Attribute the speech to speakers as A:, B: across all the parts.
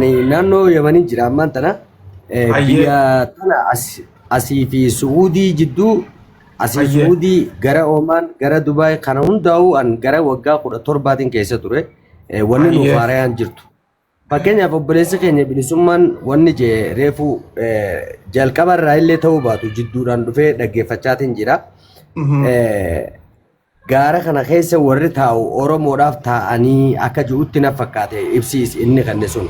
A: naannoo Yamanii jira ammaan tana biyya tana asii fi Suudii jidduu asii Suudii gara Oman gara Dubai kana hundaa'u an gara waggaa 17 keessa ture wanni nu faarayaan jirtu. Fakkeenyaaf obboleessi keenya bilisummaan wanni jee reefu jalqaba irraa illee ta'uu baatu jidduudhaan dhufee dhaggeeffachaatiin jira. Gaara kana keessa warri taa'u Oromoodhaaf taa'anii akka jirutti na fakkaate ibsiis inni kanne sun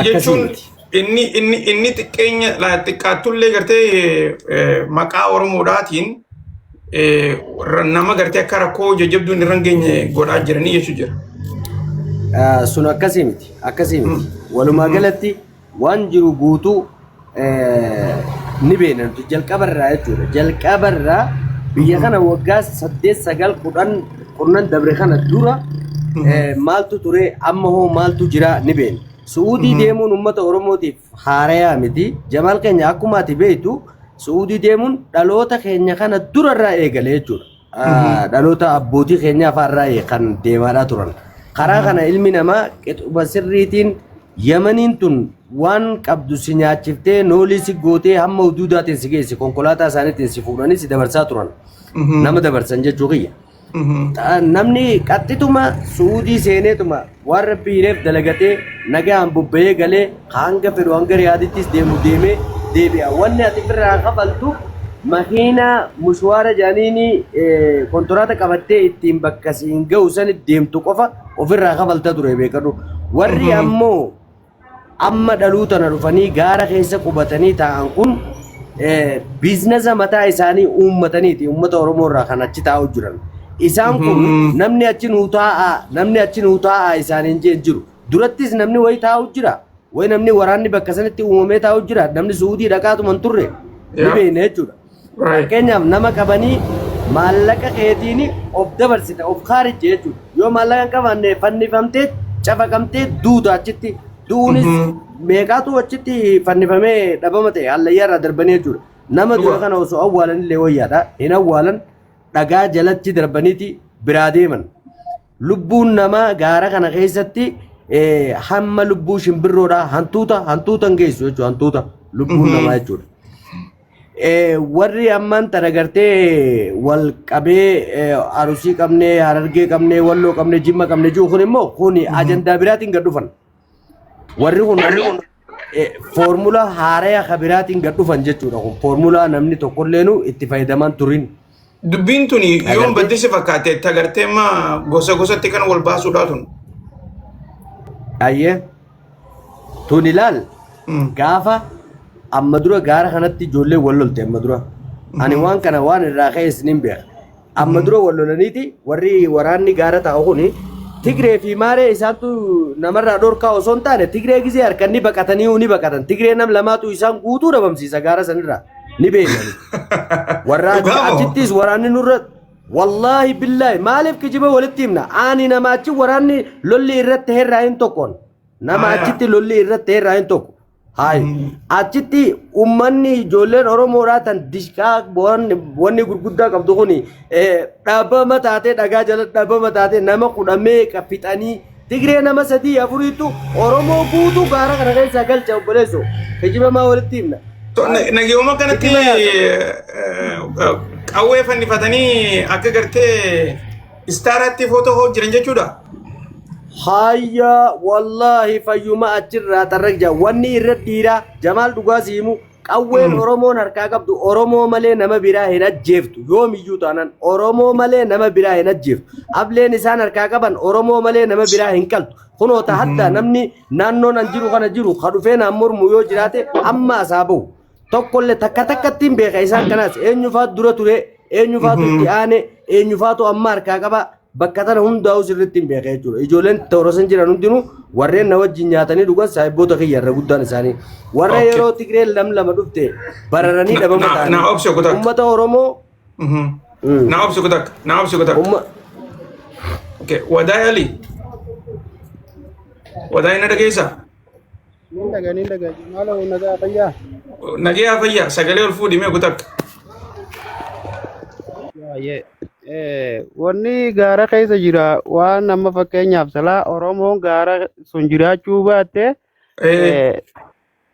A: akkasiiti.
B: Inni xiqqeenya xiqqaattullee gartee maqaa Oromoodhaatiin nama gartee akka rakkoo jajjabduun irra hin geenye godhaa jiranii jechuu jira.
A: Sun akkasii miti. Walumaa galatti waan jiru guutuu ni beekna nuti jalqabarraa jechuudha. Jalqabarraa biyya kana waggaa 8-9 dabre kana dura maaltu ture amma hoo maaltu jira ni beekna. Suudii deemuun uummata Oromootiif haarayaa miti. Jamaal keenya akkuma ati beektu Suudii deemuun dhaloota keenya kana durarraa eegale jechuudha. Dhaloota abbootii keenya afaarraa kan deemaadhaa turan. Karaa kana ilmi namaa qixuma sirriitiin Yamaniin tun waan qabdu si nyaachiftee noolii si gootee hamma huduudaatiin si geessi konkolaataa isaaniitiin si fuudhanii si dabarsaa turan. Nama dabarsan jechuu kiyya. Namni qaxxituma Suudii seeneetuma waan rabbiireef dalagatee nagaan bubba'ee galee hanga fedhu hanga riyaadittis deemu deemee deebi'a. Wanni ati birraa kafaltu makiinaa mushwaara jaaniini kontiraata qabattee ittiin bakka siin ga'u sanitti deemtu qofa ofirraa kafalta ture beekadhu. Warri ammoo amma dhaluu tana dhufanii gaara keessa qubatanii taa'an kun biizinasa mataa isaanii uummataniiti uummata Oromoo irraa kan achi taa'u jiran. Isaan kun namni achi nuu taa'aa isaaniin jeen jiru. Durattis namni wayi taa'u jira. Wayi namni waraanni bakka sanitti uumamee taa'u jira. Namni Suudii dhaqaatuman turre ni beekna jechuudha. Fakkeenyaaf nama qabanii maallaqa keetiin of dabarsita of kaarijje jechuudha. Yoo maallaqa hin qabaanne fannifamtee cafaqamtee duuta achitti duunis meeqaatu achitti fannifamee dhabama ta'e hallayyaa irraa darbanii jechuudha. Nama dura kana osoo awwaalan illee wayyaadha. Hin awwaalan dhagaa jalatti darbaniiti biraa deeman. Lubbuun namaa gaara kana keessatti hamma lubbuu shimbirroodhaa hantuutan geessu jechuudha. Hantuuta lubbuun namaa jechuudha. Warri ammaan tana gartee wal qabee arusii qabnee harargee qabnee walloo qabnee jimma qabnee jiru kun immoo kun ajandaa biraatiin gad dhufan. Warri kun foormulaa haaraya ka biraatiin gad dhufan jechuudha. Kun foormulaa namni tokkolleenu itti fayyadaman turin.
B: Dubbiin tuni yoon baddisi fakkaate tagartee ma gosa gosatti kan wal baasuudhaa tun.
A: Ayyee tun ilaal gaafa amma dura gaara kanatti ijoollee wal lolte amma dura. Ani waan kana waan irraa ka'es nin beeka. Amma dura wal lolaniiti warri waraanni gaara taa'u kuni Tigree fi Maaree isaantu namarraa dhorkaa osoo hin taane Tigree gisee harkanni baqatanii ni baqatan. Tigree nam lamaatu isaan guutuu dhabamsiisa gaara sanirraa ni beekani. Warra achittis waraanni nurra wallaahi billaahi maaliif kijiba walitti himna? Ani nama achi waraanni lolli irratti herraa hin tokkoon. Nama achitti lolli irratti herraa hin tokko. Achitti uummanni ijoolleen Oromoodhaa tan dishqaa wanni gurguddaa qabdu kuni dhabama taatee dhagaa jala dhabama taatee nama kudhamee fixanii Tigree nama 3-4tu Oromoo guutuu gaara kana keessa galcha obboleessu. Kijiba maa walitti himna?
B: Nageewwama kanatti qawwee fannifatanii akka gartee istaaraatti footoo jiran jechuudha.
A: Hayya wallahi fayyuma achirraa tarraqja wanni irra dhiiraa Jamaal dhugaa siimu qawween Oromoon harkaa qabdu Oromoo malee nama biraa hin ajjeeftu yoomiyyuu taanan Oromoo malee nama biraa hin ajjeeftu ableen isaan harkaa qaban Oromoo malee nama biraa hin qaltu kunoo hatta namni naannoon an jiru kana jiru ka dhufee naan mormu yoo jiraate amma asaa bahu tokkollee takka takkattiin beeka isaan kanaas eenyufaatu dura ture eenyufaatu itti aane eenyufaatu amma harkaa qaba. Bakka tana hundaa'u sirriitti hin beeka jechuudha. Ijoolleen toorosan jiran hundinuu warreen na wajjin nyaatanii dhugan saayibboota kiyya irra guddaan isaanii. Warra yeroo Tigreen lama dhufte bararanii dhabama ta'anii. Uummata Oromoo.
B: Na obsi kutak. Wadaay Ali. Wadaay na dhageessa.
C: Nin dhagaa. Maala nagaa fayyaa.
B: Nagaa fayyaa sagalee ol fuudhimee kutak.
C: Baay'ee. Wanni gaara keessa jira waan amma fakkeenyaaf salaa Oromoon gaara sun jiraachuu baatte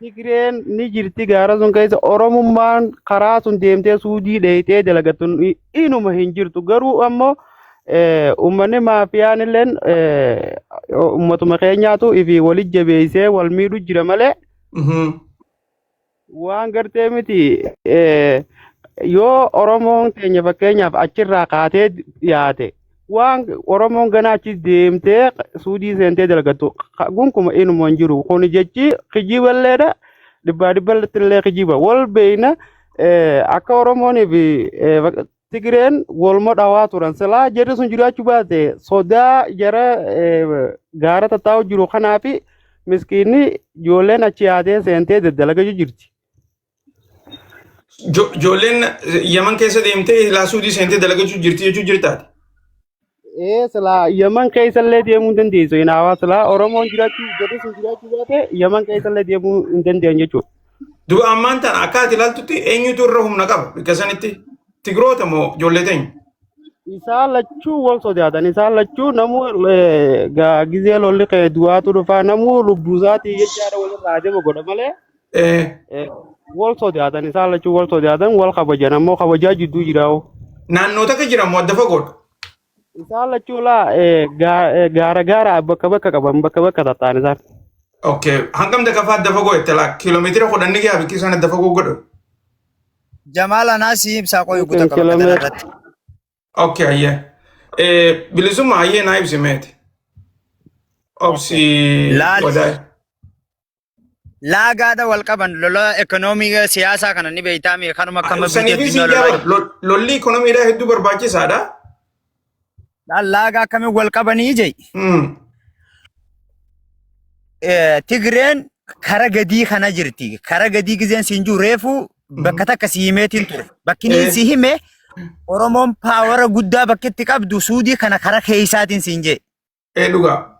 C: Tigreen ni jirti gaara sun keessa Oromummaan karaa sun deemtee suudii dheeyitee dalagattu inuma hin jirtu garuu ammoo uummanni maafiyaan illeen uummatuma keenyaatu ifi walit jabeessee wal miidhu jira malee waan gartee miti yoo Oromoon keenya fakkeenyaaf achirraa kaatee dhiyaate waan Oromoon ganaa achi deemtee suudii seentee dalagattu gunkuma inuma hin jiru kun jechi kijiballeedha dhibbaa dhibballettillee kijiba wal beeyna akka Oromoonii fi Tigreen walma dhawaa turan silaa jedhu sun jiraachuu baate sodaa jara gaara tattaa'u jiru kanaafi miskiinni ijoolleen achi yaatee seentee daddalagaju jirti.
B: Ijoolleen Yaman keessa deemtee ilaa suudii seentee dalagachuu jirti jechuu jirtaati.
C: Silaa Yaman keessallee deemuu hin dandeessu. Inaawaa silaa Oromoon jiraachuu jedhu sun jiraachuu baate Yaman keessallee deemuu hin dandeenye jechuudha.
B: Du'a ammaan tana akka ati ilaaltutti eenyutu irra humna qaba bikka sanitti Tigroota moo ijoollee teenya?
C: Isaan lachuu wal sodaatan. Isaan lachuu namuu gizee lolli kee du'aatu dhufaa namuu lubbuusaatii jechaadha walirraa adeema godha malee. Wal sodaatan isaan lachuu wal sodaatan wal kabajan ammoo kabajaa jidduu jiraa'u.
B: Naannoo takka jiramu adda fagoodha.
C: Isaan lachuu laa gaara bakka bakka qaban bakka bakka tatta'an isaan.
B: Okay, hangam da kafa adda fagoo itti laa kiiloomeetira kudhan gaa bikki isaan adda fagoo godhu.
D: Jamaala naasii ibsaa qoyuu guutaa qaba kana irratti.
B: Okay, ayyee. Bilisummaa ayyee naa ibsi meeti. Obsi wadaay.
D: Laagaadha wal qaban lola ekonoomii siyaasaa kana ni beeytaami kanuma akkama
B: lolli ekonomiidhaa hedduu barbaachisaadha.
D: Laagaa akkamiin wal qabanii jee. Tigreen kara gadii kana jirti. Kara gadii gizeen siinjuu reefu bakka takka si himeetiin ture. Bakki ni si hime Oromoon paawara guddaa bakki itti qabdu suudii kana kara keeysaatiin siin jee.
B: Dhugaa.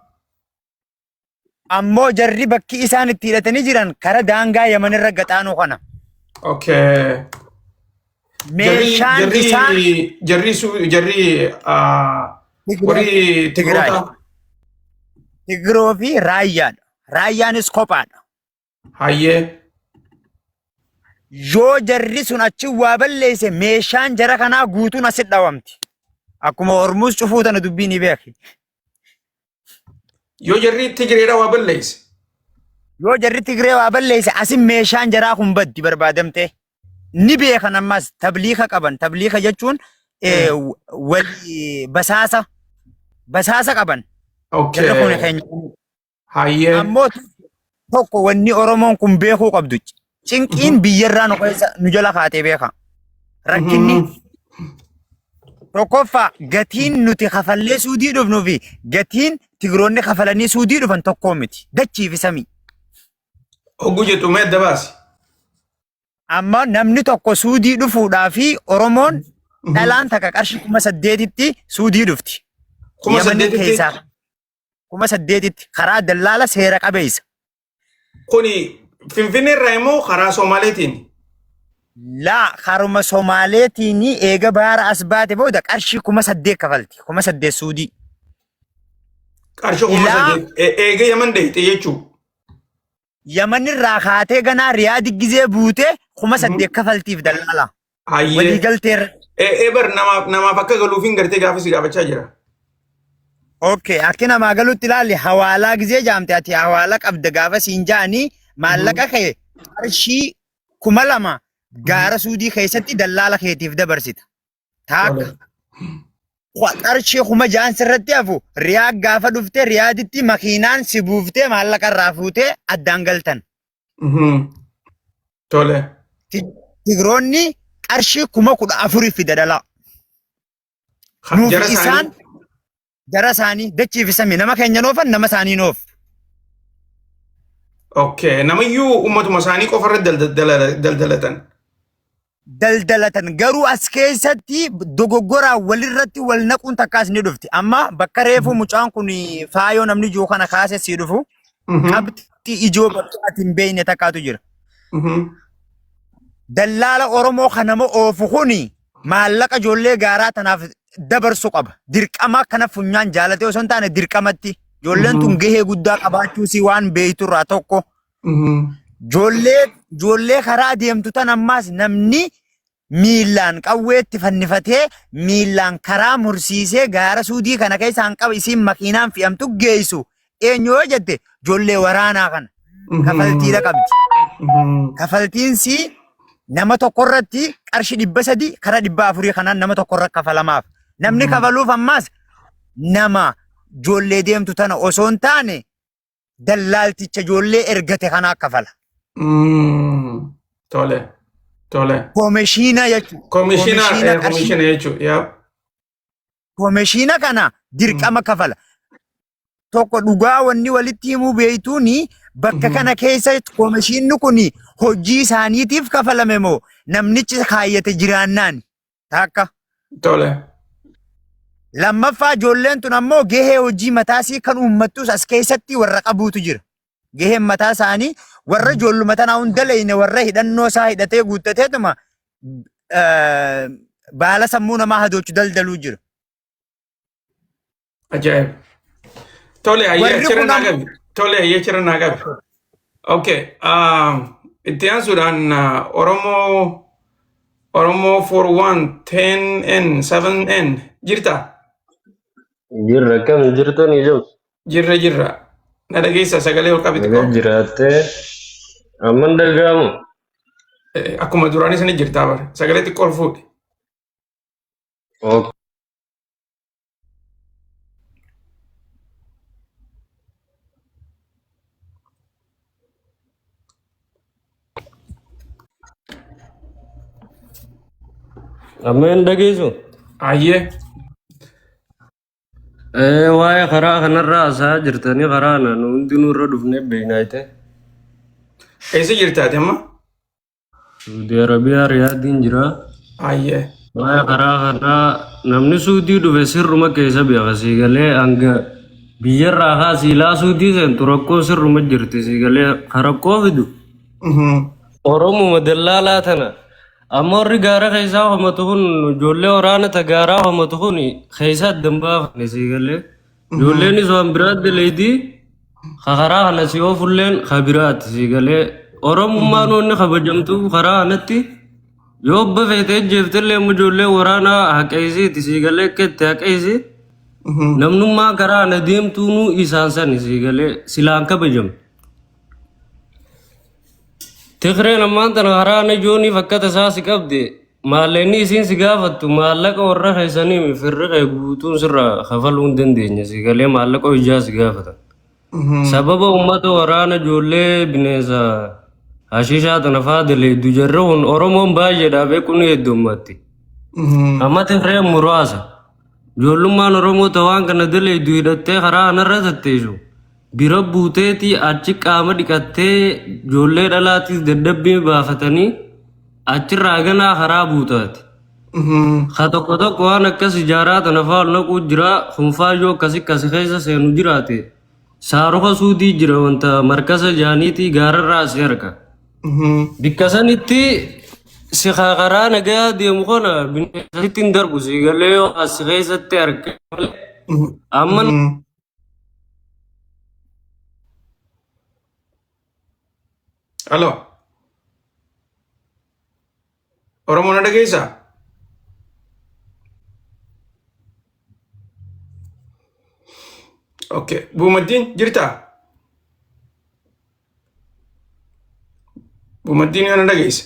D: Ammoo jarri bakki isaan itti hidhatanii jiran kara daangaa Yaman irra gaxaanuu kana.
B: Okay.
D: Meeshaan isaan
B: jarri warri Tigroota.
D: Tigroo fi raayyaadha. Raayyaanis kophaadha.
B: Hayyee.
D: Yoo jarri sun achi waa balleesse meeshaan jara kanaa guutuun asitti dhawamti. Akkuma Ormuus cufuu tana dubbii ni beeki.
B: Yoo jarri Tigreedha waa balleesse.
D: Yoo jarri Tigree waa balleesse asin meeshaan jaraa kun baddi barbaadamte. Ni beekan ammas tabliika qaban. Tabliika jechuun wali basaasa qaban.
B: Okay. Hayyee.
D: Ammoo tokko wanni Oromoon kun beekuu qabdu. Cinqiin biyyarraa nu jala kaatee beeka. Rakkinni tokkoffaa gatiin nuti kafallee suudii dhufnuu fi gatiin Tigroonni kafalanii suudii dhufan tokkoo miti. Dachii fi samii.
B: Ogguu jettu mee adda baasi.
D: Amma namni tokko suudii dhufuudhaa fi Oromoon dhalaan takka qarshii 8,000tti suudii dhufti.
B: 8,000tti?
D: 8,000tti karaa dallaala seera qabeessa.
B: Kuni Finfinnee irraa immoo karaa Somaaleetiin?
D: Laa karuma Somaaleetiin eega baara as baate booda qarshii 8,000 kafalti. 8,000 suudii.
B: Qarshii 8,000 eega Yaman deeyite jechuudha.
D: Yaman irraa kaatee ganaa Riyaad gizee buutee 8,000 kafaltiif dallaala.
B: Hayyee.
D: Walii galteerra.
B: Bar namaaf akka galuufiin gartee gaafa si gaafachaa jira.
D: Okay, akka namaa galuutti ilaalli hawaalaa gizee jaamte ati hawaala qabda gaafa siin jaanii maallaqa kee qarshii 2,000 gaara suudii keessatti dallaala keetiif dabarsita. Taakka. Qarshii 6,000 sirratti hafu Riyaad gaafa dhufte Riyaaditti makiinaan si buuftee maallaqa irraa fuutee addaan galtan.
B: Tole.
D: Tigroonni qarshii 14,000 fida dalaa. Nuuf isaan jara isaanii dachiif samii nama keenya noofan nama isaanii noof.
B: Okay, namayyuu ummatuma isaanii qofarra daldalatan.
D: Daldalatan garuu as keessatti dogoggoraan walirratti wal naquun takkaas ni dhufti. Amma bakka reefu mucaan kun faayoo namni ijoo kana kaase si dhufu qabxi ijoo bakka ati hin beekne takkaatu jira. Dallaala Oromoo kanama oofu kuni maallaqa ijoollee gaaraa tanaaf dabarsu qaba. Dirqama kana funyaan jaalatee osoo hin taane dirqamatti. Ijoolleen tun gahee guddaa qabaachuusii waan beeyturraa tokko. Ijoollee karaa deemtu tan ammaas namni miillaan qawweetti fannifatee miillaan karaa mursiisee gaara suudii kana keessaan qaba isiin makiinaan fe'amtu geessu. Eenyu yoo jette ijoollee waraanaa kana. Kafaltiidha qabdi. Kafaltiinsi nama tokkorratti qarshii 300 karaa 400 kanaan nama tokkorra kafalamaaf. Namni kafaluuf ammaas nama ijoollee deemtu tana osoo hin taane dallaalticha ijoollee ergate kanaa kafala.
B: Tole.
D: Komishiina jechuudha.
B: Komishiina jechuudha.
D: Komishiina kana dirqama kafala. Tokko dhugaa wanni walitti himuu beeytuuni bakka kana keessa komishiinni kun hojii isaaniitiif kafalame moo namnichi kaayyate jiraannaan takka.
B: Tole.
D: Lammaffaa ijoolleen tun ammoo gahee hojii mataasii kan uummattus as keessatti warra qabuutu jira. Gaheen mataa isaanii warra ijoolluma tanaa hunda leeyne warra hidhannoo isaa hidhatee guuttateetuma baala sammuu namaa hadoochu daldaluu jira.
B: Ajaa'ib. Tole, ayyee achirra naa qabi. Tole, ayyee achirra naa qabi. Okay. Itti aansuudhaan Oromoo 41 10N 7N jirtaa?
E: Jirra kam jirtanii jiru?
B: Jirra. Na dhageessa sagalee ol qabi xiqqoo.
E: Jiraattee amman dhaga'amu.
B: Akkuma duraan isini jirtaa bara. Sagalee xiqqoo ol fuudhi.
E: Amman dhageessu?
B: Ayyee.
E: Waa'ee karaa kanarraa asaa jirtanii karaa naan hundinuu irra dhufnee beeknaayite.
B: Eessa jirtaati amma?
E: Suudii Arabiyaa Riyaadiin jira.
B: Ayyee.
E: Waa'ee karaa kanaa namni suudii dhufe sirruma keessa beeka siigalee hanga biyyarraa haa siilaa suudii seentu rakkoo sirruma jirti siigalee karakkoo fidu. Oromuma dallaalaa tana. Amma warri gaara keessaa homatu kun ijoollee waraana ta gaaraa homatu kun keessaa dambaafne siigalee. Ijoolleenis waan biraatti leetii karaa kana si oofulleen kabiraatti siigalee. Oromummaan wanni kabajamtu karaa kanatti yoo obba feetee jeeftillee ijoollee waraanaa haqeessiiti siigalee ketti haqeessi. Namnummaa karaa kana deemtuunuu isaan sani siigalee silaan kabajamtu. Tigreen ammaan tana haraana ijoonii fakkata isaa si qabde maalleenni isiin si gaafattu maallaqa warra keessanii firri kee guutuun sirra kafaluu hin dandeenye siigalee maallaqa hojjaa si gaafatan. Sababa uummata waraana ijoollee bineensa hashiishaa tana faadalee dujarra hun Oromoon baay'eedhaa beekuun heddummatti. Amma Tigreen muraasa. Ijoollummaan Oromoo waan kana daleedu hidhattee karaa kanarra tatteessu. Bira buuteetii achi qaama dhiqattee ijoollee dhalaatiif dadhabbii baafatanii achirraa ganaa karaa buutaati. Ka tokko waan akkas ijaaraa tana faal naquu jira hunfaayyoo akkasi keessa seenu jiraate saaroka suudii jira wanta markasa jaaniitii gaararraa si arga. Bikka sanitti si karaa nagaa deemu kana bineensatti hin darbu si galee yoo as keessatti arga. Amman
B: Halo. Oromoo na dhageessaa? Okay. Buumaddiin jirtaa? Buumaddiin yoo na dhageessa?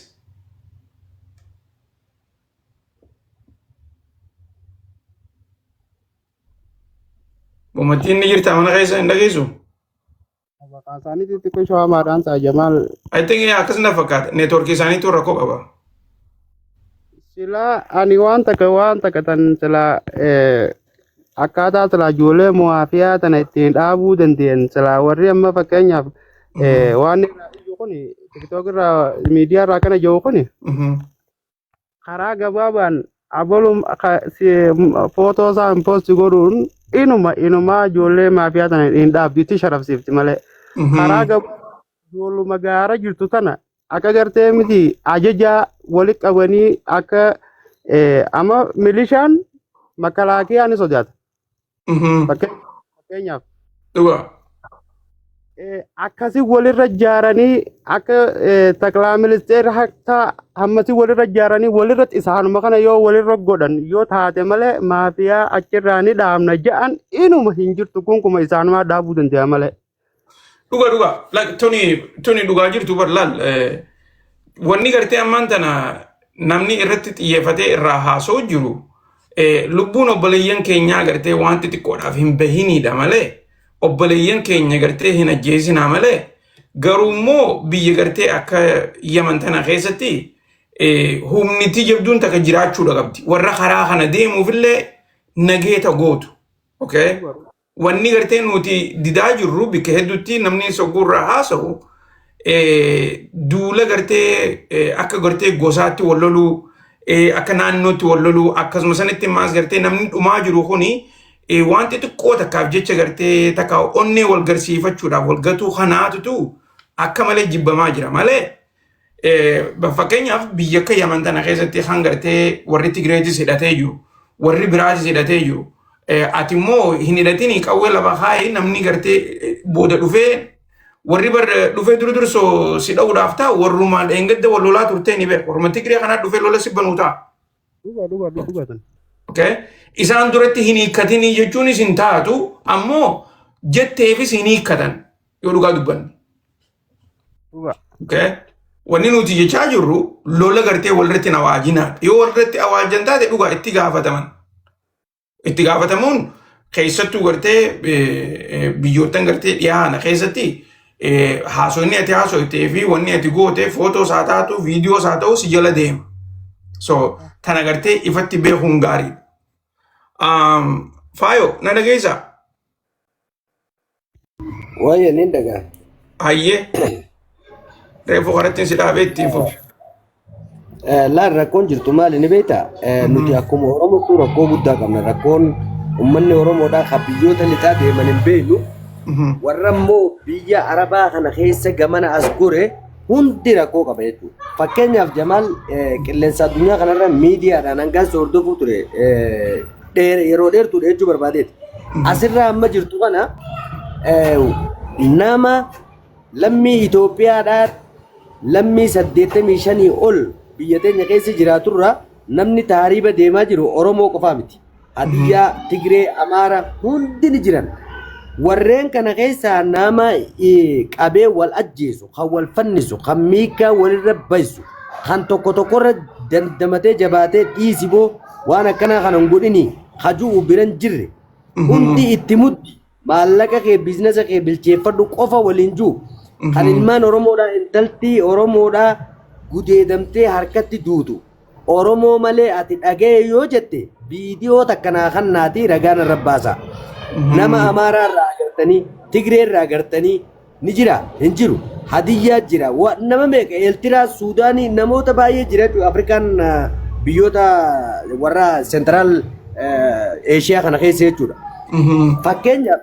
B: Buumaddiin ni jirtaa mana keessa hin dhageessu?
C: Isaanii xixiqqoo shawaamaadhaan ta'a Jamaal.
B: I think akkasuma fakkaata. Neetwoorkii isaaniitu rakkoo qaba.
C: Silaa ani waan takka tan silaa akkaataa silaa ijoollee muwaafiyaa tana ittiin dhaabuu dandeenye silaa warri amma fakkeenyaaf waan ijoo kun tiktook irraa miidiyaa irraa kana jiru kun karaa gabaabaan abalum footoo isaa hin poosti godhuun inumaa ijoollee maafiyaa tana hin dhaabdiitti sharafsiifti malee. Karaa ijoolluma gaara jirtu tana akka gartee miti ajajaa walitti qabanii akka Amma milishaan makalaakiyaa ni sodaata. Fakkeenyaaf
B: Dhugaa.
C: akkasii walirra ijaaranii akka taklaa ministeera hatta hammasii walirra ijaaranii walirratti isaanuma kana yoo walirra godhan yoo taate malee maafiyaa achirraa ni dhaabna ja'an inuma hin jirtu kun kuma isaanuma dhaabuu danda'a malee.
B: Dhugaa. Tuni dhugaa jirtu bar laal. Wanni gartee ammaan tana namni irratti xiyyeeffatee irraa haasoo jiru lubbuun obboleeyyan keenyaa gartee waan xixiqqoodhaaf hin bahiniidha malee. Obboleeyyan keenya gartee hin ajjeesinaa malee garuu immoo biyya gartee akka Yaman tana keessatti humniti jabduun takka jiraachuudha qabdi. Warra karaa kana deemuufillee nageeta gootu. Wanni gartee nuti didaa jirru bikka hedduutti namni sogguurraa haasa'u duula gartee akka gartee gosaatti wal loluu akka naannootti wal loluu akkasuma sanitti maas gartee namni dhumaa jiru kuni wanti xiqqoo takkaaf jecha gartee takka onnee wal garsiifachuudhaaf wal gatuu kanaatutu akka malee jibbamaa jira malee fakkeenyaaf biyya akka Yaman tana keessatti kan gartee warri Tigreetis hidhatee jiru warri biraatis hidhatee jiru ati immoo hin hidhatinii qawwee lafa kaayee namni gartee booda dhufee warri bar dhufee dursoo si dha'uudhaaf ta'a warrumaan dheengadda wal lolaa turtee ni beeku warra Tigree kanaa dhufee lola si banuu ta'a. Isaan duratti hin hiikkatinii jechuunis hin taatu ammoo jetteefis hin hiikkatan yoo dhugaa dubbanne. Wanni nuti jechaa jirru lola gartee walirratti hin awaajinaadha. Yoo walirratti awaajan taate dhugaa itti gaafataman. Itti gaafatamuun keessattuu gartee biyyoottan gartee dhiyaana keessatti haasonni ati haasoftee fi wanni ati goote footoos haa taatu viidiyoos haa ta'u si jala deema. So tana gartee ifatti beekuun gaariidha. Faayo na dhageessaa?
A: Waayee ni dhagaa.
B: Hayyee. Reefuu karattiin si dhaabee ittiin fufi.
A: Laan rakkoon jirtu maali ni beektaa? Nuti akkuma Oromootu rakkoo guddaa qabna. Rakkoon uummanni Oromoodhaa kan biyyoota lixaa deeman hin beeknu. Warra immoo biyya Arabaa kana keessa gamana as gore hundi rakkoo qaba jechuudha. Fakkeenyaaf Jamaal qilleensa addunyaa kanarra miidiyaadhaan hangaan hordofuu ture. Yeroo dheertuudha jechuu barbaadeeti. Asirraa amma jirtu kana nama lammii Itoophiyaadhaa lammii 85 ol biyya teenya keessa jiraaturra namni taariiba deemaa jiru Oromoo qofaa miti. Hadiyyaa, Tigree, Amaara hundi ni jiran. Warreen kana keessaa nama qabee wal ajjeesu, kan wal fannisu, kan miikaa walirra bayisu, kan tokko tokkorra dandamatee jabaatee dhiisiboo waan akkanaa kana hin godhini hajuu biran jirre. Hundi itti muddi maallaqa kee biizinasa kee bilcheeffadhu qofa waliin jiru. Kan ilmaan Oromoodhaa intaltii Oromoodhaa gudeedamtee harkatti duutu. Oromoo malee ati dhagee yoo jette viidiyoo takkanaa kan naati ragaan irra baasa. Nama Amaaraa irraa agartanii, Tigree irraa agartanii ni jira, hin jiru. Hadiyyaa jira. Nama meeqa Eeltiraa, Suudaanii namoota baay'ee jira. Afrikaan biyyoota warra Seentiraal Eeshiyaa kana keessa jechuudha. Fakkeenyaaf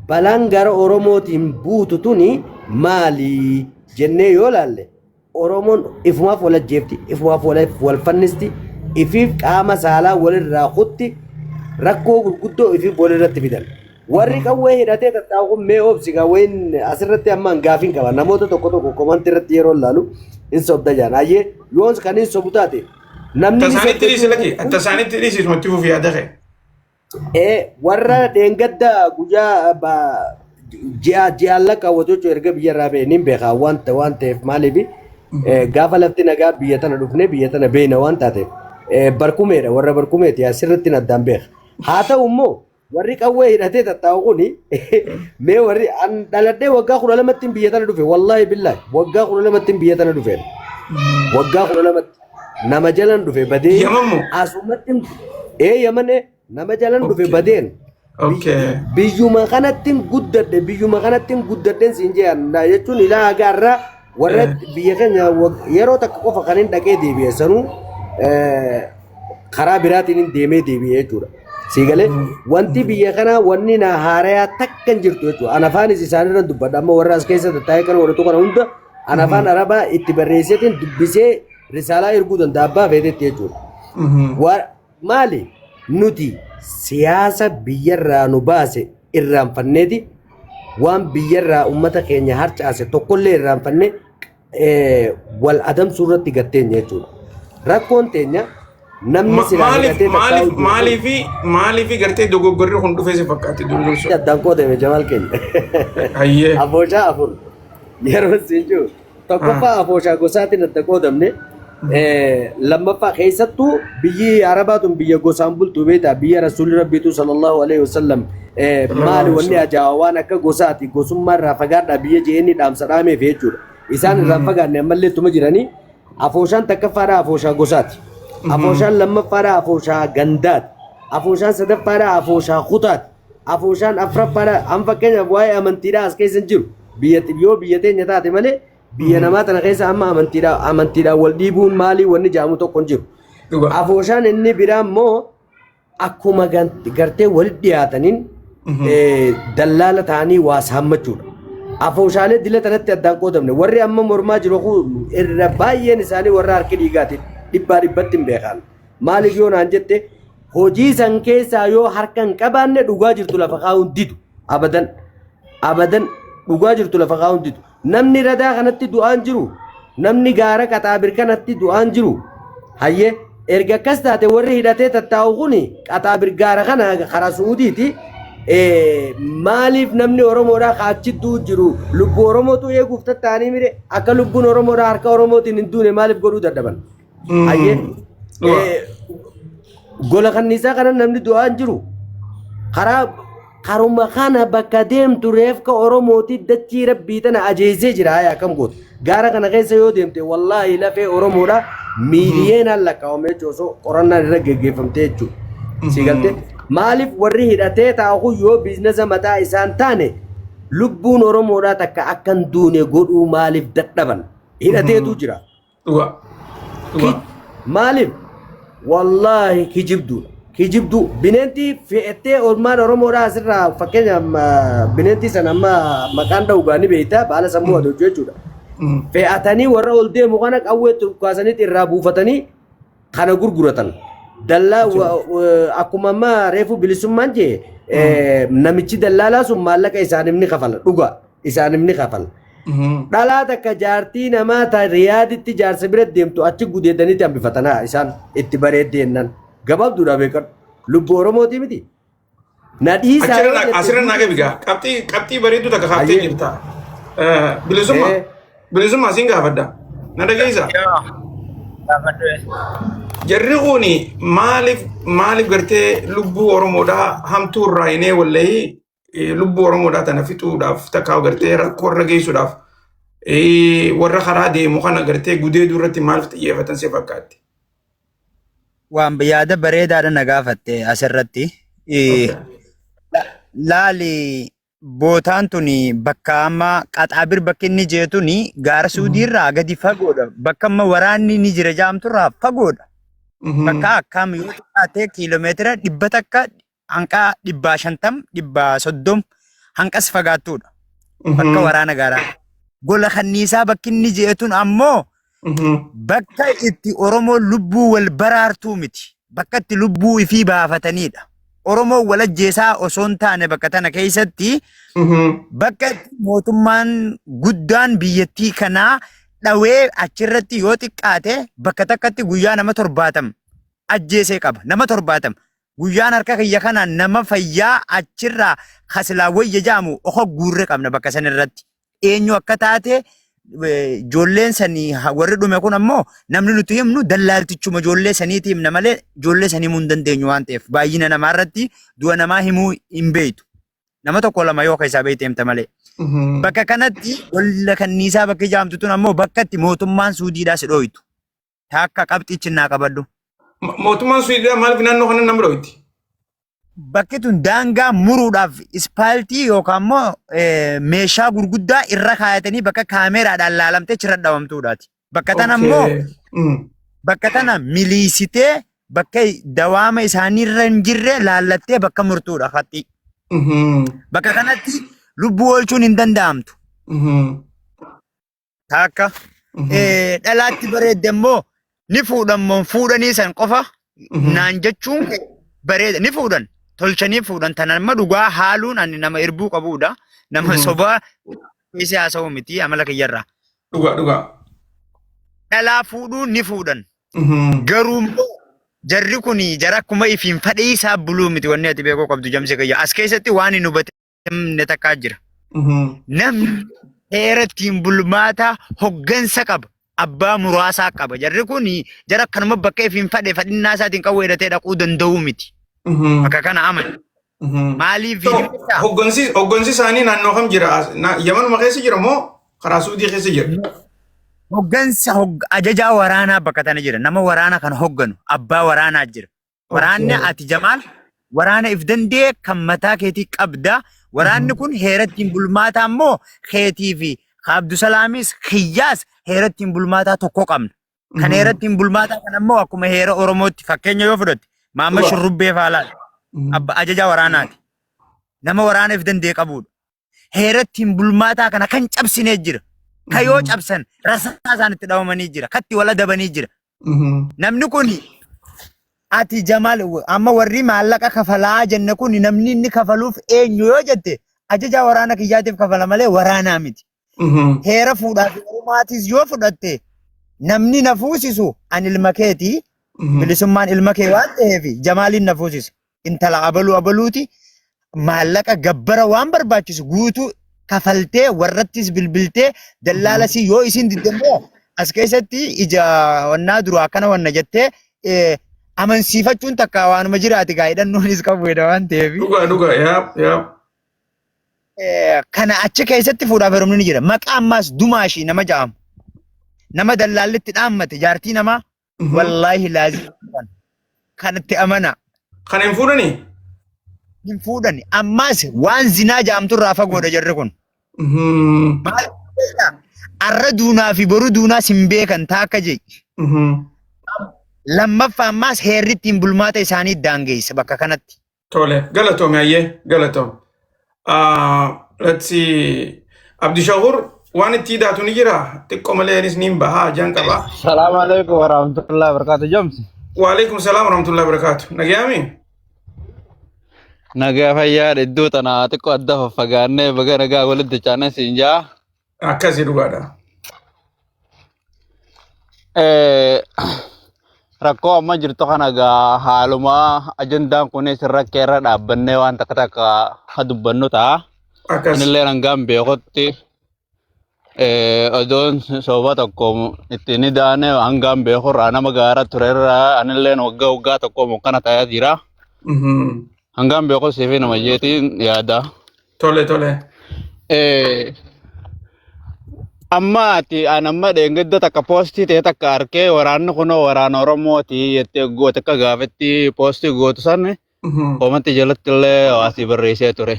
A: balaan gara Oromootiin buutu tuni maali jennee yoo laalle Oromoon ifumaaf wal ajjeefti, ifumaaf wal fannisti, ifiif qaama saalaa walirraa kutti rakkoo gurguddoo ifiif walirratti fidan. Warri qawwee hidhatee tattaa'u mee obsi qawween asirratti ammaan gaafiin qaba. Namoota tokko tokko komanti irratti yeroo laalu hin sobda jaan. Ayyee yoon kan hin sobu taate namni
B: Tasaanitti dhiisi laki. Tasaanitti dhiisi isumatti fuuf yaada kee.
A: Warra dheengadda guyyaa ji'aan lakkaawwatu jechuun erga biyyarraa ba'e ni beekaa waan ta'eef maaliif gaafa lafti nagaa biyya tana dhufne biyya tana beena waan taateef barkumeedha warra barkumeeti asirratti addaan beeka. Haa ta'u immoo warri qawwee hidhatee tattaa'u kuni mee warri dhaladhee waggaa 12 biyya tana dhufe wallaahi billaahi waggaa 12 biyya tana dhufe waggaa 12 nama jalan dhufe badee asumatti Yamane nama jalan dhufe badeen biyyuma kanattiin guddadheen siin jedhan jechuun ilaa agaarraa warra biyya keenya yeroo takka qofa kan hin dhaqee deebi'e sanuu karaa biraatiin hin deemee deebi'e jechuudha. Siigalee wanti biyya kanaa wanni na haarayaa takka hin jirtu jechuudha. An afaanis isaanirra dubbadha amma warra as keessa tattaa'ee kana warra kana hunda an afaan Arabaa itti barreesseetiin dubbisee risaalaa erguu danda'a abbaa feetetti jechuudha. Maali nuti siyaasa biyyarraa nu baase irraanfanneeti waan biyyarraa ummata keenya harcaase tokkollee irraanfanne wal adamsuu irratti gatteenya jechuudha. Rakkoon teenya namni silaa gatee
B: maaliif gartee dogoggorri kun dhufee si fakkaate dogoggorsu.
A: Addaan qoodame Jamaal keenya.
B: Ayyee.
A: Abooshaa afur yeroo siin jiru tokkoffaa abooshaa gosaatiin adda qoodamne. Lammaffaa keessattuu biyyi Arabaatun biyya gosaan bultu beektaa biyya Rasuulli Rabbiitu sallallahu alaihi wasallam maali wanni ajaa'aa waan akka gosaati gosummaa irraa fagaadhaa biyya jeenni dhaamsa dhaameef jechuudha. Isaan irraa fagaanne ammallee tuma jiranii afooshaan takkaffaadhaa afooshaa gosaati. Afooshaan lammaffaadhaa afooshaa gandaati. Afooshaan sadaffaadhaa afooshaa kutaati. Afooshaan afraffaadhaa an fakkeenyaaf waa'ee amantiidhaa as keessa hin jiru. Yoo biyya teenya taate malee biyya namaa tana keessa amma amantiidhaan wal dhiibuun maalii wanni jaamu tokko hin jiru. Afooshaan inni biraa immoo akkuma gartee walitti dhiyaataniin dallaala ta'anii waa saammachuudha. Afooshaalee dila tanatti addaan qoodamne warri amma mormaa jiru irra baay'een isaanii warra harki dhiigaati dhibbatti hin beekan. Maaliif yoo naan jette hojii san keessaa yoo harka hin qabaanne dhugaa jirtu lafa kaa'uun didu abadan dhugaa jirtu lafa kaa'uun didu. Namni radaa kanatti du'aan jiru namni gaara qaxaabir kanatti du'aan jiru hayyee erga akkas taate warri hidhatee tattaa'u kuni qaxaabir gaara kana karaa Suudiiti maaliif namni Oromoodhaa kaachittuu jiru lubbuu Oromootu eeguuf tattaa'anii mire akka lubbuun Oromoodhaa harka Oromootiin hin duune maaliif godhuu dadhaban hayyee gola kanniisaa kana namni du'aan jiru karaa karuma kana bakka deemtu reefka Oromooti dachii Rabbii tana ajeesee jira yaa kam gootu gaara kana keessa yoo deemte wallaahi lafee Oromoodha miiliyeenaan lakkaa'amee osoo qorannaan irra geggeeffamtee jechuudha. Si galte maaliif warri hidhatee taa'u yoo biizinasa mataa isaan taane lubbuun Oromoodhaa takka akkan duune godhuu maaliif dadhaban hidhateetu jira. Maaliif wallaahi kijibdu bineentii fe'attee ormaan Oromoodhaa asirraa fakkeenyaaf bineentii sana amma maqaan dha'ugaanii beektaa baala sammuu aduu jechuudha. Fe'atanii warra ol deemu kana qawwee turkaasanitti irraa buufatanii kana gurguratan. Dallaa akkuma amma reefu bilisummaan jee namichi dallaalaa sun maallaqa isaaniif ni kafala dhuga isaaniif ni kafala. Dhalaa takka jaartii namaa ta riyaaditti jaarsa bira deemtu achi gudeedanitti hambifatanaa isaan itti bareeddeennan. Gabaabduudha beekan lubbuu Oromooti miti. Nadhiisaa
B: asirra naa gabigaa qabxii bareedduu takka kaaftee jirta. Bilisummaa siin gaafadda. Na dhageessa. Jarri kuni maaliif gartee lubbuu Oromoodhaa hamtuu irraa hinee wallahii lubbuu Oromoodhaa tana fixuudhaaf takkaa gartee rakkoo irra geessuudhaaf warra karaa deemu kana gartee gudeeduu irratti maaliif xiyyeeffatan si fakkaatti?
D: Waan yaada bareedaadha na gaafatte asirratti. Laali bootaan tuni bakka amma qaxaabir bakki inni jeetuni gaara Suudiirraa gadi fagoodha. Bakka amma waraanni ni jira jaamturraa fagoodha. Bakka akkam yoo taate kiiloomeetira 100 takka hanqa 150 130 hanqas fagaattuudha. Bakka waraana gaaraa. Gola kanniisaa bakki inni jeetun ammoo bakka itti Oromoo lubbuu wal baraartuu miti. Bakka itti lubbuu ifii baafatanidha. Oromoo wal ajjeesaa osoo hin taane bakka tana keessatti bakka itti mootummaan guddaan biyyattii kanaa dhawee achirratti yoo xiqqaate bakka takkatti guyyaa nama 70 ajjeesee qaba. Nama 70 guyyaan harka kiyya kanaan nama fayyaa achirraa hasilaa wayya jaamu oho guurre qabna bakka sanirratti. Eenyu akka taate ijoolleen sanii warri dhume kun ammoo namni nuti himnu dallaaltichuma ijoollee saniiti himna malee ijoollee sanii himuu hin dandeenyu waan ta'eef baay'ina namaa irratti du'a namaa himuu hin beektu. Nama tokko lama yoo keessaa beekte himta malee. Bakka kanatti gola kanniisaa bakki jaamtu tun ammoo bakka itti mootummaan Suudiidhaa si dhooytu. Takka qabxichi naa qabadhu.
B: Mootummaan Suudiidhaa maaliif naannoo kana nama dhooyti?
D: Bakki tun daangaa muruudhaaf ispaaltii yookaan immoo meeshaa gurguddaa irra kaayatanii bakka kaameraadhaan laalamtee achirra dhawamtuudhaati. Bakka tana immoo bakka tana miliisitee bakka dawaama isaaniirra hin jirre laallattee bakka murtuudha fatti. Bakka kanatti lubbuu oolchuun hin danda'amtu. Takka dhalaatti bareedde immoo ni fuudhamuun fuudhanii san qofa naan jechuun bareeda ni fuudhan tolchanii fuudhan tan nama dhugaa haaluun ani nama irbuu qabudha nama sobaa keessi haasa'u miti amala kiyyarraa.
B: Dhugaa.
D: Dhalaa fuudhuun ni fuudhan. Garuu immoo jarri kuni jara akkuma ifiin fadhii isaa buluu miti wanni ati beekuu qabdu jamsi kiyya. As keessatti waan hin hubatamne takkaa jira. Namni heera ittiin bulmaataa hoggansa qaba. Abbaa muraasaa qaba. Jarri kuni jara akkanuma bakka ifiin fadhinnaa isaatiin qawwee hidhatee dhaquu danda'uu miti. Akka kana amala. Maaliif
B: hoggansi isaanii naannoo kam jira? Yamanuma keessa jira moo karaa Suudii keessa jira?
D: Hoggansa ajajaa waraanaa bakka tana jira. Nama waraana kan hogganu abbaa waraanaa jira. Waraanni ati Jamaal waraana if dandee kan mataa keetii qabda. Waraanni kun heera ittiin bulmaataa immoo keetii fi Abdusalaamis Kiyyaas heera ittiin bulmaataa tokko qabna. Kan heera ittiin bulmaataa kan ammoo akkuma heera Oromootti fakkeenya yoo fudhatte Maamma Shurrubbee Faalaadha. Abba ajajaa waraanaati. Nama waraana if dandee qabudha. Heera ittiin bulmaataa kana kan cabsinee jira. Kayoo cabsan rasaa isaanitti dhawamanii jira. Katti wala dabanii jira. Namni kun ati Jamaal amma warri maallaqa kafalaa jenne kun namni inni kafaluuf eenyu yoo jette ajajaa waraana kiyyaatiif kafala malee waraanaa miti. Heera fuudhaa fi hormaatis yoo fudhatte namni na fuusisu an ilma keetii bilisummaan ilma kee waan ta'eef Jamaaliin na fuusisa. Intala abaluuti maallaqa gabbara waan barbaachisu guutuu kafaltee warrattis bilbiltee dallaalasii yoo isin diddemoo as keessatti ija wannaa dura akkana wanna jettee amansiifachuun takka waanuma jiraati gaa'idhannoonis qabuudha waan ta'eef.
B: Dhugaa yaa.
D: Kana achi keessatti fuudhaaf heerumni ni jira. Maqaa ammaas Dumaashii nama ja'amu. Nama dallaallitti dhaammate jaartii namaa wallaahi laazim kanatti amana.
B: Kana hin fuudhanii?
D: Hin fuudhani. Ammaas waan zinaa ja'amtu irraa fagoodha jarri kun. Arra duunaa fi boru duunaa sin beekan taakka jee. Lammaffaa ammaas heerri ittiin bulmaata isaanii daangeessa bakka kanatti.
B: Tole galatoome ayyee galatoome. Let's see. Abdishakur waan itti hidhaatu ni jira xiqqoo malee anis niin bahaa jaan qaba.
C: Salaamu alaikum warahmatullahi wabarakatuh jamsi.
B: Waalaikum salaam warahmatullahi wabarakatuh. Nagayaami?
C: Nagaa fayyaa iddoo tanaa xiqqoo adda faffagaannee baga nagaa walitti caanee siin jaa.
B: Akkasii dhugaadha.
C: Rakkoo amma jirtu kana gaa haaluma ajandaan kunis rakkeerra dhaabbannee waan takka dubbannu ta'a. Anillee hangaan beekutti odoon sooba tokko ittiin idaane hangaan beekurraa nama gaara turerraa anillee waggaa tokko mukkana ta'aa jira. Hangaan beeku siifii nama jeetiin yaada.
B: Tole.
C: Amma ati anamma dheengidda takka poostii ta'e takka arkee waraanni kunoo waraana Oromooti jettee goote akka gaafetti poostii gootu sanne koomatti jalatti illee hawaasii barreessee ture.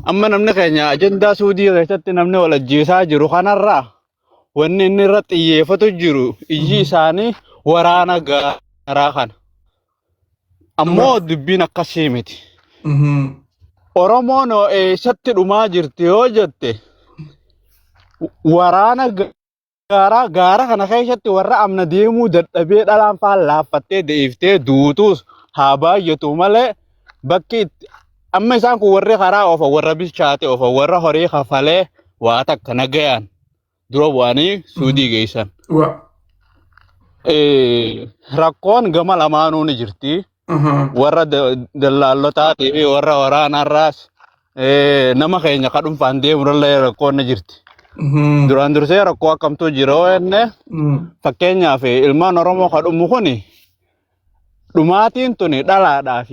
C: Amma namni keenya ajandaa Suudii keessatti namni wal ajjeesaa jiru kanarraa wanni inni irra xiyyeeffatu jiru iyyi isaanii waraana gaaraa kana. Ammoo dubbiin akkasii miti. Oromoon eessatti dhumaa jirti yoo jette waraana gaara kana keessatti warra amna deemuu dadhabee dhalaan faan laaffattee deeftee duutus haa baay'atu malee bakki amma isaan kun warri karaa ofa warra bishaate ofa warra horii kafalee waa takka nagayaan dura bu'anii Suudii geessan. Rakkoon gama lamaanuu ni jirti. Warra dallaallotaa fi warra waraanarraas nama keenya kadhuunfaan deemurallee rakkoon ni jirti. Duraan dursee rakkoo akkamtu jiroo enne fakkeenyaaf ilmaan Oromoo kadhumu kuni dhumaatiin tuni dhalaadhaa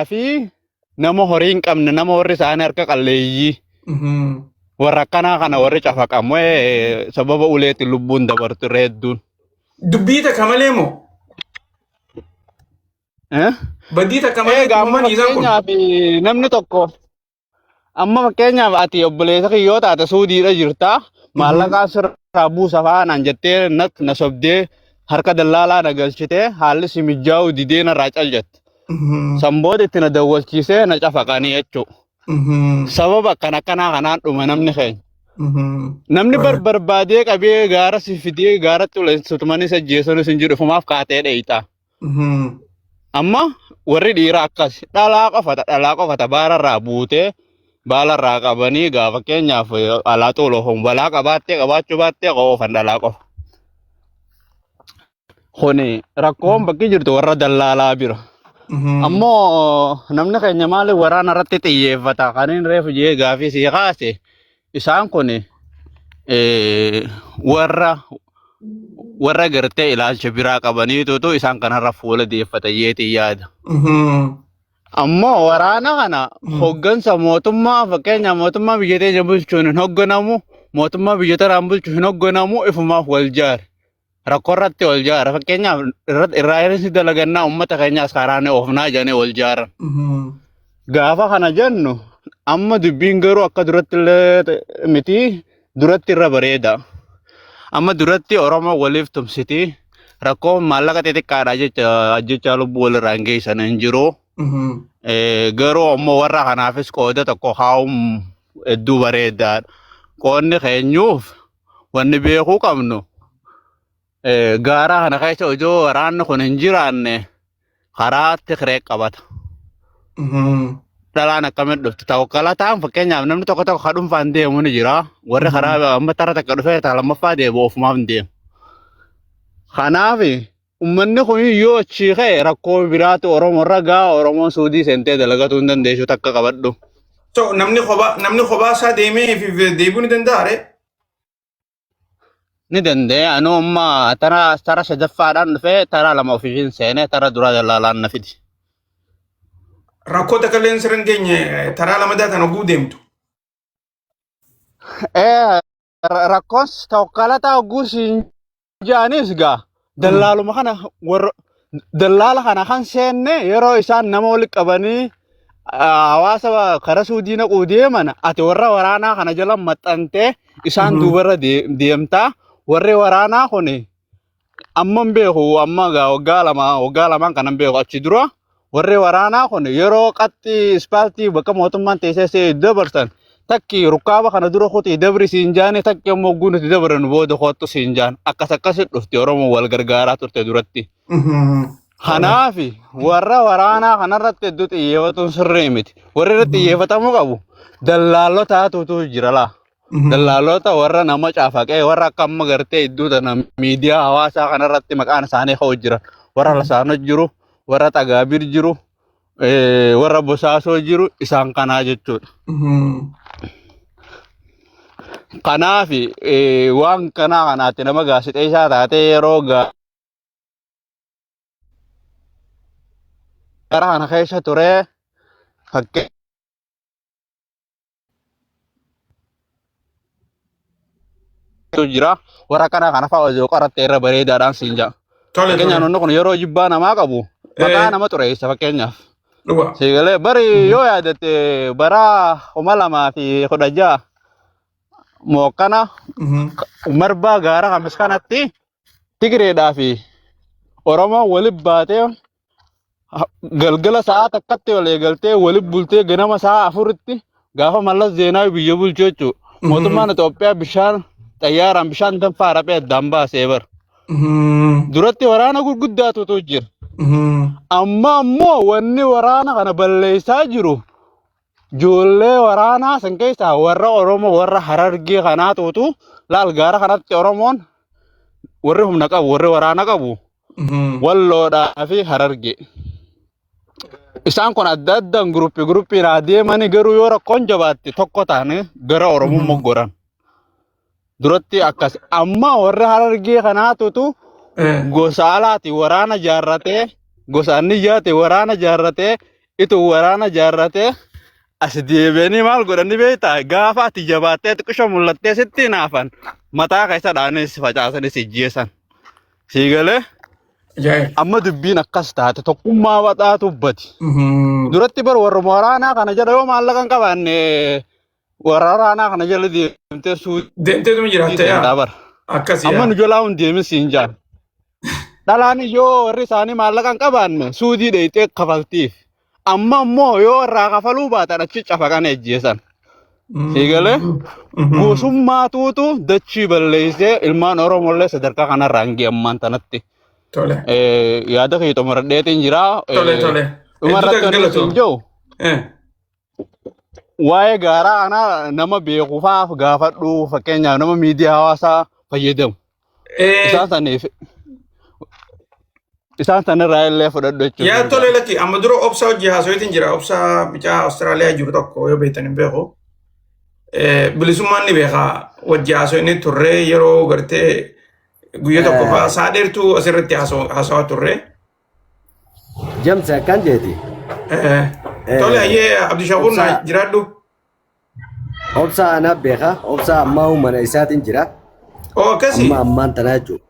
C: fi nama horii hin qabne nama warri isaanii harka qalleeyyii warra akkanaa kana warri cafaqamu sababa uleetiin lubbuun dabartu hedduun.
B: Dubbii takka malee moo? Badii takka malee
C: gaamma fakkeenyaaf namni tokko amma fakkeenyaaf ati obboleessa kiyyoo taate Suudiidha jirta maallaqaan sirraa buusa faanaan jettee na sobdee harka dallaalaa na galchite haalli si mijaa'u didee narraa caljette. Sanboota itti na dawwalchiisee na cafaqanii jechuudha. Sababa akkanaa kanaan dhuma namni keenya. Namni barbaadee qabee gaara si fidee gaaratti uleessitumanii sajjeessuunis hin jiru fumaaf kaatee dheeyita. Amma warri dhiiraa akkas dhalaa qofata baararraa buutee baalarraa qabanii gaafa keenyaaf alaa xooloofamu balaa qabaattee qabaachuu baattee qoofan dhalaa qofa. Kuni rakkoon bakki jirtu warra dallaalaa bira. Ammoo namni keenya maali waraana irratti xiyyeeffata kan inni reefu jee gaafii sii kaase isaan kun warra gartee ilaalcha biraa qabaniitutu isaan kanarra fuula deeffata yeetii yaada. Ammoo waraana kana hoggansa mootummaa fakkeenya mootummaa biyya teenya bulchuun hin hogganamu mootummaa biyya tanaan bulchu hin hogganamu ifumaaf wal jaare. Rakkoo irratti wal jaara fakkeenyaaf irraa hir'isi dalagannaa uummata keenyaas karaanee oofnaa jedhanii wal jaaran. Gaafa kana jennu amma dubbiin garuu akka duratti illee miti duratti irra bareeda. Amma duratti Oromoo waliif tumsiti rakkoo maallaqa xixiqqaadha jecha lubbuu walirraa hin geessan hin jiru. Garuu ammoo warra kanaafis qooda tokko haa'uun hedduu bareedaadha. Qoonni keenyuuf wanni beekuu qabnu. Gaara kana keessa ijoo waraanni kun hin jiraanne karaatti kiree qabata. Dhalaan akkamitti dhufti tawakkalataan fakkeenyaaf namni tokko tokko dhuunfaan deemu ni jira. Warri karaa amma tara takka dhufee lammaffaa deemu ofumaaf hin deemu. Kanaaf uummanni kun yoo achi ka'e rakkoo biraatu Oromoo irra ga'a Oromoon suudii seentee dalagatuu hin dandeessu takka qabadhu.
B: Namni kophaa isaa deemee deebi'uu ni danda'a.
C: Ni danda'e anuu amma tara sadaffaadhaan dhufee tara lama ofiishiin seenee tara dura dallaalaan na fidi.
B: Rakkoo takka illee sirrii hin geenye taraa lamadaa kan oguu deemtu.
C: Rakkoon tawakkalataa oguu siin jaanis gaa dallaaluma kana dallaala kana kan seenne yeroo isaan nama walitti qabanii hawaasa karaa suudii naquu deeman ati warra waraanaa kana jala maxxantee isaan duubarra deemtaa. Warri waraanaa kun amma beeku amma waggaa lamaan kanan beeku achi dura warri waraanaa kun yeroo qaxxii ispaaltii bakka mootummaan teessee dabarsan takki rukkaaba kana dura kuti dabri siin jaane takki ammoo guunuti dabran booda kottu siin jaan akkas dhufti Oromoo wal gargaaraa turte duratti. Kanaaf warra waraanaa kanarratti hedduu xiyyeeffatuun sirrii miti. Warri irratti xiyyeeffatamuu qabu dallaallotaatu jira laa. Dallaalota warra nama caafaqee warra akka amma gartee iddoo tana miidiyaa hawaasaa kanarratti maqaan isaanii ka'u jiran warra Lasaanoo jiru warra Xagaabir jiru warra Bosaasoo jiru isaan kanaa jechuudha. Kanaaf waan kanaa kanaatti nama gaazexeessaa taatee yeroo gara kana keessa ture fakkii jira warra kana fa'aa hojii qorattee irra bareedaadhaan siin jaa. Fakkeenyaaf namni kun yeroo jibbaa namaa qabu maqaa nama xureessa fakkeenyaaf. Siigalee bari yoo yaadatte bara 2016 mookkana marbaa gaara kamis kanatti Tigireedhaa fi Oromoo walitti baatee galgala sa'a takkatti wal eegaltee walitti bultee ganama sa'a 4tti gaafa Mallas Zeenaawi biyya bulchuu jechuudha. Mootummaan Itoophiyaa bishaan xayyaaraan bishaan danfaa raphee addaan baasee bar. Duratti waraana gurguddaatu jira. Amma ammoo wanni waraana kana balleessaa jiru ijoollee waraanaa san keessaa warra Oromoo warra Harargee kanaatuutu laal gaara kanatti Oromoon warri humna qabu warri waraana qabu Walloodhaa fi Harargee. Isaan kun adda addaan guruppiin adeemanii garuu yoo rakkoon jabaatte tokko taane gara Oromoo moggoran. Duratti akkas amma warra Harargee kanaatutu gosa alaati waraana jaarratee gosa anniyaati waraana jaarratee itu waraana jaarratee as deebi'anii maal godhanii beektaa gaafa ati jabaattee xiqqisho mul'attee sitti naafan mataa keessa dhaanis facaasanii ijjeessan. Siigalee amma dubbiin akkas taate tokkummaa badhaatu ubbati. Duratti bar warra waraanaa kana jala yoo maallaqa hin qabaanne warra waraanaa kana jala deemtee
B: deemteetuma jiraatte akkasii.
C: Amma nu jalaa hin deemin siin jaan. Dhalaan yoo warri isaanii maallaqa hin qabaanne suudii dheeyxee kafaltiif. Amma ammoo yoo irraa kafaluu baatan achi cafaqan ejjeessan. Eegale gosummaatuutu dachii balleessee ilmaan Oromollee sadarkaa kanarraa hin ammaan tanatti.
B: Tole.
C: Yaada kee xumuradheetiin jira.
B: Tole tole.
C: Dhumarratti ani isin jiru. Waa'ee gaaraa ana nama beekuufaaf gaafadhu fakkeenyaaf nama miidiyaa hawaasaa fayyadamu. Isaan sanirraa illee fudhadhu jechuudha.
B: Yaa tole lakki amma dura obsa hojii haasawiitiin jira obsa bicaa Awustiraaliyaa jiru tokko yoo beektan hin beeku. Bilisummaan ni beekaa wajji haasawinni turre yeroo gartee guyyaa tokko fa'aa saa dheertuu asirratti haasawaa turre.
A: Jamsa akkan jeeti.
B: Tole ayyee Abdishakuur na jiraadhu.
A: Obsa ana beeka obsa ammaa mana isaatiin jira.
B: Oo akkasii.
A: Amma ammaan tanaa jechuudha.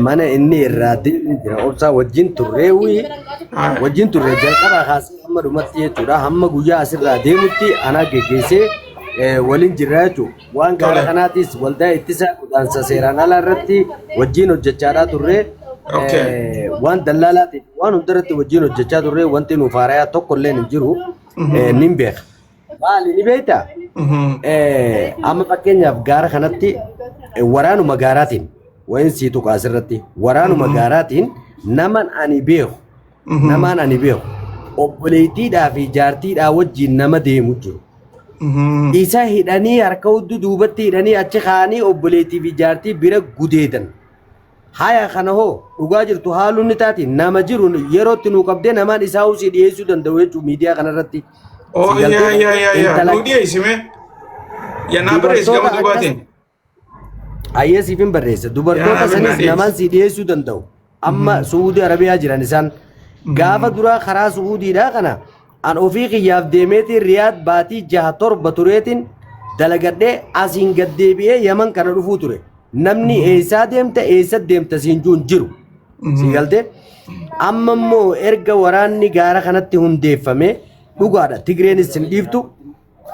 A: Mana inni irraa jira obsa wajjin turreewwi wajjin turre jalqaba kaasee hamma dhumatti jechuudha hamma guyyaa asirraa deemutti ana geggeessee waliin jirra jechuudha. Waan gaara kanaatis waldaa ittisa godaansa seeraan ala irratti wajjin hojjechaadhaa turre. Waan dallaalaatiif waan hundarratti wajjin hojjechaa turre wanti nuuf haarayaa tokko illee hin jiru nin beeka. Maali ni beektaa? Amma fakkeenyaaf gaara kanatti waraanuma gaaraatiin wayin siitu kaasirratti waraanuma gaaraatiin naman ani beeku obboleettiidhaa fi jaartiidhaa wajjin nama deemu jiru. Isa hidhanii harka hudduu duubatti hidhanii achi kaanii obboleettii fi jaartii bira gudeedan. Haya kana hoo dhugaa jirtu haaluun ni taati nama jiru yerootti nuu qabdee namaan isaa usii dhiyeessuu danda'u jechuudha miidiyaa kanarratti.
B: Oh yaa nuu dhiyeessime. Yaa naa barreessi gama dubaatiin.
A: Ayyee siifin barreessa dubartoota sanis namaan si dhiyeessuu danda'u. Amma Suudii Arabiyaa jiran isaan gaafa duraa karaa Suudiidhaa kana an ofii kiyyaaf deemeetiin Riyaad baatii 6-7 tureetiin dalagadhee asiin gad deebi'ee Yaman kana dhufuu ture. Namni eessaa deemta siin juun jiru. Si galtee amma immoo erga waraanni gaara kanatti hundeeffame dhugaadha Tigreenis sin dhiiftu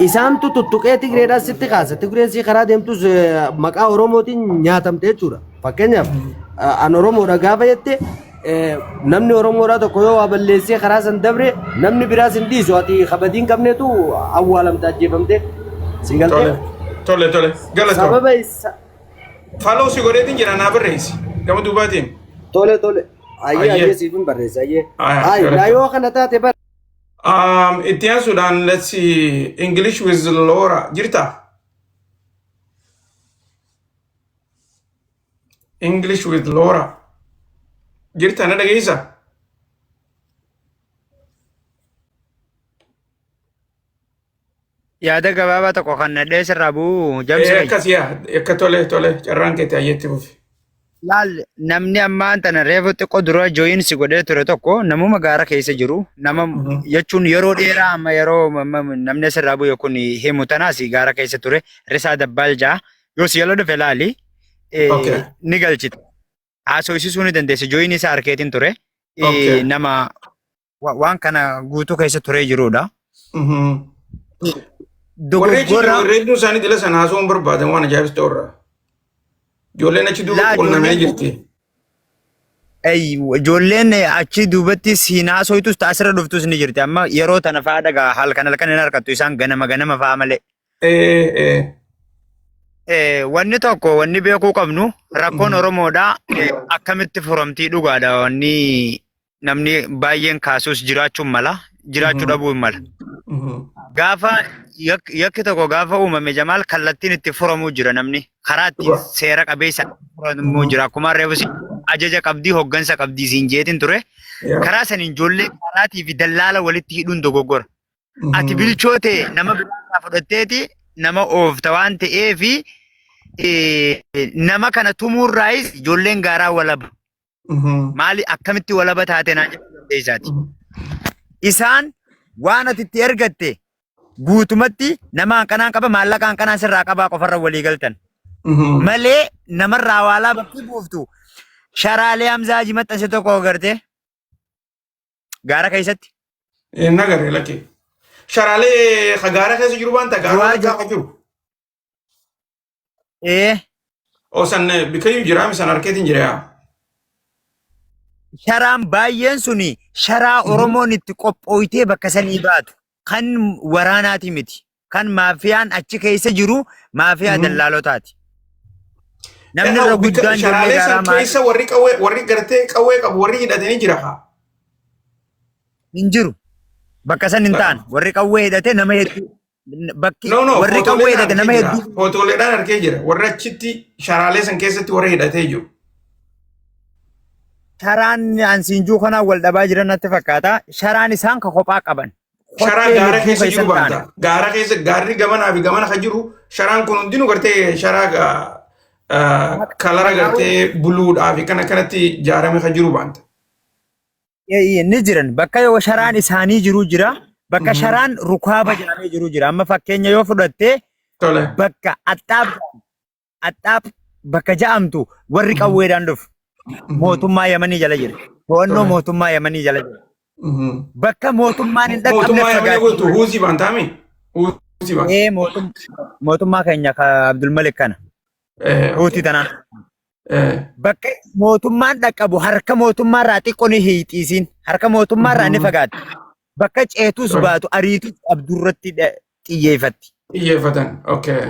A: isaantu tuttuqee Tigreedhaan sitti kaasa Tigreen si karaa deemtus maqaa Oromootiin nyaatamte jechuudha. Fakkeenyaaf an Oromoodha gaafa jette namni Oromoodhaa tokko yoo waa balleessee karaa san dabre namni biraas hin dhiisu ati kabadiin qabneetu awwaalamte ajjeefamte. Si galtee
B: tole galatoo.
A: Sababa isa
B: Follow si godheetiin jira naa barreessi gama dubaatiin.
A: Tole. Ayyee siifin barreessa ayyee. Ayyee yoo kana taate bar.
B: Itti aansuudhaan let's see English with Laura jirta? English with Laura jirta na dhageessa?
D: Yaada gabaabaa tokko kan nadhee sirraa bu'u jamsa.
B: Akkas yaa akka tole carraan keetti ayyeetti fufi.
D: Laal namni ammaan tana reefu xiqqoo dura jooyinsi godhee ture tokko namuma gaara keessa jiru nama jechuun yeroo dheeraa amma yeroo namni sirraa bu'e kun himu tanaas gaara keessa ture risaa dabbaal ja'a yoo si yeroo dhufe laali ni galchite. Haasofsiisuu ni dandeesse jooyin isaa harkeetiin ture nama waan kana guutuu keessa turee jirudha.
B: Warreen isaanii dila sana haasawuun barbaadan waan ajaa'ibs ta'urra. Ijoolleen achi duuba quunnamee jirti.
D: Ijoolleen achi duubatti siin haasoytus taasirra dhuftus ni jirti. Amma yeroo tana fa'aa dhagaa halkan hin harkattu isaan ganama fa'aa malee. Wanni tokko wanni beekuu qabnu rakkoon Oromoodhaa akkamitti furamtii dhugaadha wanni namni baay'een kaasuus jiraachuun mala jiraachuu dhabuu hin mala. Gaafa yakki tokko gaafa uumame Jamaal kallattiin itti furamuu jira namni karaa itti seera qabeessa furamuu jira akkuma reefus ajaja qabdii hoggansa qabdii siin jeetiin ture karaa saniin ijoollee karaatii fi dallaala walitti hidhuun dogoggora. Ati bilchootee nama biraa fudhatteeti nama oofta waan ta'eef nama kana tumuurraayis ijoolleen gaaraa walaba. Maali akkamitti walaba taate naa jedhamteessaati. Isaan waan ati itti ergatte guutumatti nama hanqanaan qaba maallaqa hanqanaan sirraa qabaa qofarra walii galtan. Malee namarraa waalaa bakki buuftu sharaalee Hamzaaji maxxanse tokko agarte gaara keessatti.
B: Nagaree lakkee. Sharaalee gaara keessa jiru waan ta'e gaara keessa jiru. Osan bikayyuu jiraami san harkeetiin jira.
D: Sharaan baay'een suni sharaa Oromoon itti qophooytee bakka sanii baatu kan waraanaati miti. kan maafiyaan achi keessa jiru maafiyaa dallaalotaati. Namni irra guddaan
B: sharaalee san keessa warri gartee qawwee qabu warri hidhatanii jira haa.
D: Hin jiru. Bakka san hin taane warri qawwee hidhate nama hedduu. Bakki warri qawwee hidhate nama hedduu.
B: Fotooleedhaan argee jira. Warri achitti sharaalee san keessatti warri hidhatee jiru.
D: Sharaan ansiinjuu kanaan wal dhabaa jiran natti fakkaata. Sharaan isaan ka kophaa qaban.
B: Sharaa gaara keessa jiru baanta. Gaara keessa gaarri gamanaa fi gamana kan jiru sharaan kun hundinuu gartee sharaa kalara gartee buluudhaa fi kana kanatti ijaarame kan jiru baanta.
D: Ni jiran bakka yoo sharaan isaanii jiru jira. Bakka sharaan rukaaba jedhamee jiru jira. Amma fakkeenya yoo fudhattee bakka axxaab bakka ja'amtu warri qawweedhaan dhufu. Mootummaa Yamanii jala jira. To'annoo mootummaa Yamanii jala jira. Bakka mootummaan hin dhaqqabne
B: fagaatu. Huuzii baantaami? Huuzii baanta.
D: Mootummaa keenya Abdul Malik kana. Huutii tanaan. Bakka mootummaan dhaqqabu harka mootummaarraa xiqqoo ni hiixiisiin. Harka mootummaarraa ni fagaata. Bakka ceetus baatu ariitus abdurratti xiyyeeffatti.
B: Xiyyeeffatan. Okay.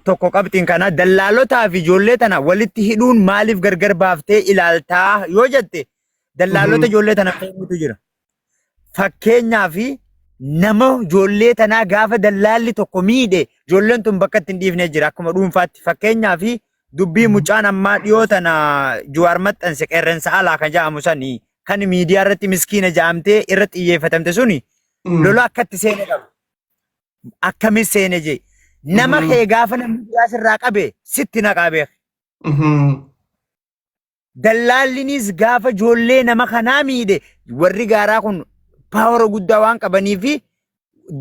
D: Tokko qabxiin kana dallaalotaa fi ijoollee tana walitti hidhuun maaliif gargar baaftee ilaaltaa yoo jette dallaalota ijoollee tana fayyadu jira. Fakkeenyaa fi nama ijoollee tanaa gaafa dallaalli tokko miidhe ijoolleen tun bakka ittiin dhiifnee jira akkuma dhuunfaatti. Fakkeenyaa fi dubbii mucaan ammaa dhiyoo tana Jawaar maxxanse qeerransa alaa kan jedhamu sanii kan miidiyaa irratti miskiina jedhamtee irratti xiyyeeffatamte suni lola akkatti seene qabu. Akkamis seene jee. Nama kee gaafa namni biraa sirraa qabe sitti naqaa beek. Dallaallinis gaafa ijoollee nama kanaa miidhe warri gaaraa kun paawara guddaa waan qabanii fi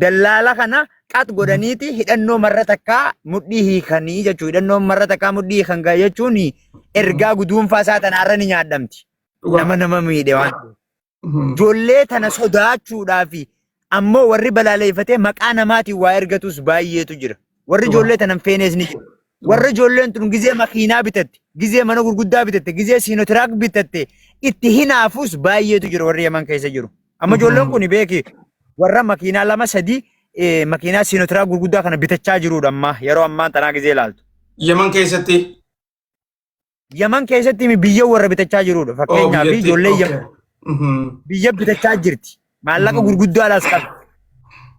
D: dallaala kana qat godhaniiti hidhannoo marra takkaa mudhii hiikanii jechuudha. Hidhannoo marra takkaa mudhii hiikan jechuun ergaa guduunfaa isaa tanaarra ni nyaadhamti. Nama miidhe waan. Ijoollee tana sodaachuudhaa fi ammoo warri balaaleeffatee maqaa namaatiin waa ergatus baay'eetu jira. Warri ijoollee tanan feenes ni jira. Warri ijoolleen tun gizee makiinaa bitatte, gizee mana gurguddaa bitatte, gizee siinotiraak bitatte itti hinaafus baay'eetu jira warri Yaman keessa jiru. Amma ijoolleen kun beeki warra makiinaa lama sadii makiinaa siinotiraak gurguddaa kana bitachaa jirudha amma yeroo ammaa tanaa gizee ilaaltu.
B: Yaman keessatti?
D: Yaman keessatti biyya warra bitachaa jirudha. Fakkeenyaaf ijoollee biyya bitachaa jirti. Maallaqa gurguddaadhaas qabu.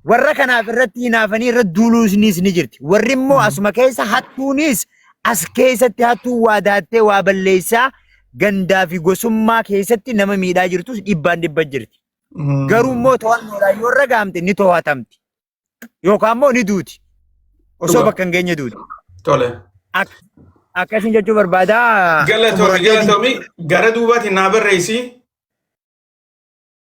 D: Warra kanaaf irratti hinaafanii irra duuluunis ni jirti. Warri immoo asuma keessa hattuunis as keessatti hattuu waa daattee waa balleessaa gandaa fi gosummaa keessatti nama miidhaa jirtus dhibbaan dhibba jirti. Garuu immoo to'annoodhaan yoo irra gaamte ni to'atamti. Yookaan immoo ni duuti. Osoo bakka hin geenye duuti.
B: Tole.
D: Akkasiin jechuu barbaadaa.
B: Galatoomi gara duubaatti naa barreessi.